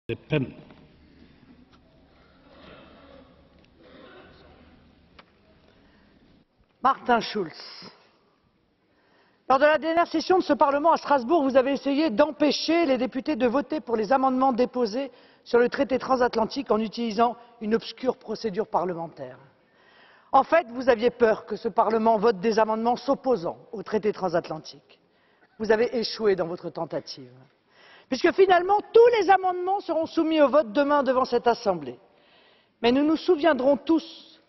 Le Pen. Martin Schulz. Lors de la dernière session de ce Parlement à Strasbourg, vous avez essayé d'empêcher les députés de voter pour les amendements déposés sur le traité transatlantique en utilisant une obscure procédure parlementaire. En fait, vous aviez peur que ce Parlement vote des amendements s'opposant au traité transatlantique. Vous avez échoué dans votre tentative, puisque finalement tous les amendements seront soumis au vote demain devant cette Assemblée. Mais nous nous souviendrons tous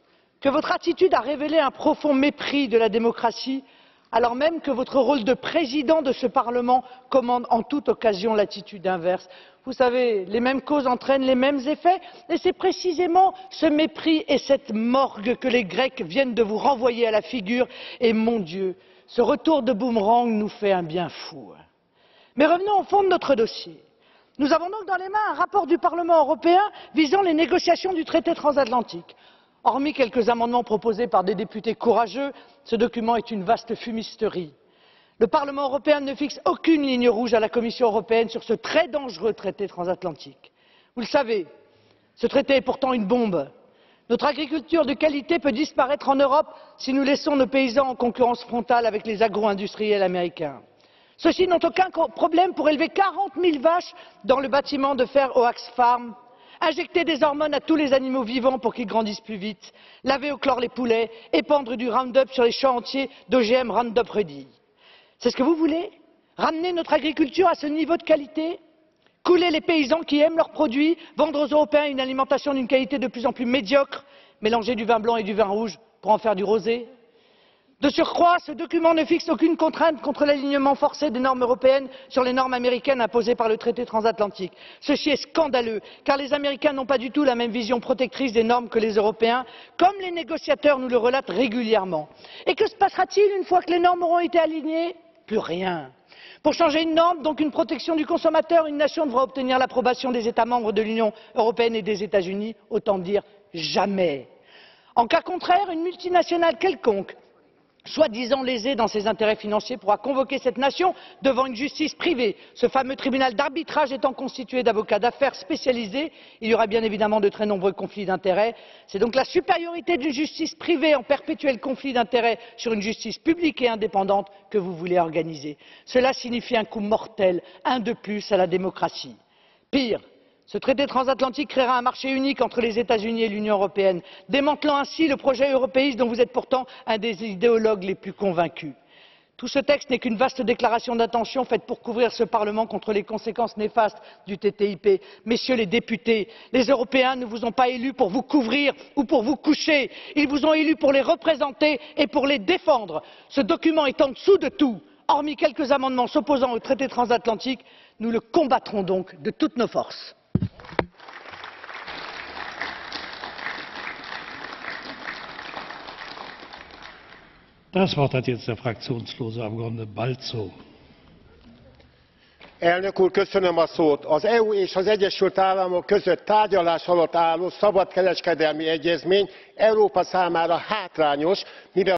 que votre attitude a révélé un profond mépris de la démocratie, alors même que votre rôle de président de ce Parlement commande en toute occasion l'attitude inverse. Vous savez, les mêmes causes entraînent les mêmes effets, et c'est précisément ce mépris et cette morgue que les Grecs viennent de vous renvoyer à la figure, et mon Dieu, ce retour de boomerang nous fait un bien fou. Mais revenons au fond de notre dossier. Nous avons donc dans les mains un rapport du Parlement européen visant les négociations du traité transatlantique. Hormis quelques amendements proposés par des députés courageux, ce document est une vaste fumisterie. Le Parlement européen ne fixe aucune ligne rouge à la Commission européenne sur ce très dangereux traité transatlantique. Vous le savez, ce traité est pourtant une bombe. Notre agriculture de qualité peut disparaître en Europe si nous laissons nos paysans en concurrence frontale avec les agro-industriels américains. Ceux-ci n'ont aucun problème pour élever 40 000 vaches dans le bâtiment de fer Oax Farm, injecter des hormones à tous les animaux vivants pour qu'ils grandissent plus vite, laver au chlore les poulets, épandre du Roundup sur les champs entiers d'OGM Roundup Ready. C'est ce que vous voulez? Ramener notre agriculture à ce niveau de qualité? Couler les paysans qui aiment leurs produits, vendre aux Européens une alimentation d'une qualité de plus en plus médiocre, mélanger du vin blanc et du vin rouge pour en faire du rosé? De surcroît, ce document ne fixe aucune contrainte contre l'alignement forcé des normes européennes sur les normes américaines imposées par le traité transatlantique. Ceci est scandaleux, car les Américains n'ont pas du tout la même vision protectrice des normes que les Européens, comme les négociateurs nous le relatent régulièrement. Et que se passera-t-il une fois que les normes auront été alignées? Plus rien. Pour changer une norme, donc une protection du consommateur, une nation devra obtenir l'approbation des États membres de l'Union européenne et des États-Unis, autant dire jamais. En cas contraire, une multinationale quelconque, soi-disant lésée dans ses intérêts financiers, pourra convoquer cette nation devant une justice privée. Ce fameux tribunal d'arbitrage étant constitué d'avocats d'affaires spécialisés, il y aura bien évidemment de très nombreux conflits d'intérêts. C'est donc la supériorité d'une justice privée en perpétuel conflit d'intérêts sur une justice publique et indépendante que vous voulez organiser. Cela signifie un coup mortel, un de plus à la démocratie. Pire, ce traité transatlantique créera un marché unique entre les États-Unis et l'Union européenne, démantelant ainsi le projet européiste dont vous êtes pourtant un des idéologues les plus convaincus. Tout ce texte n'est qu'une vaste déclaration d'intention faite pour couvrir ce Parlement contre les conséquences néfastes du TTIP. Messieurs les députés, les Européens ne vous ont pas élus pour vous couvrir ou pour vous coucher. Ils vous ont élus pour les représenter et pour les défendre. Ce document est en dessous de tout. Hormis quelques amendements s'opposant au traité transatlantique, nous le combattrons donc de toutes nos forces. Das Wort hat jetzt der fraktionslose Abgeordnete Balczó. Elnök úr, köszönöm a szót. Az EU és az Egyesült Államok között tárgyalás alatt álló szabadkereskedelmi egyezmény Európa számára hátrányos, mivel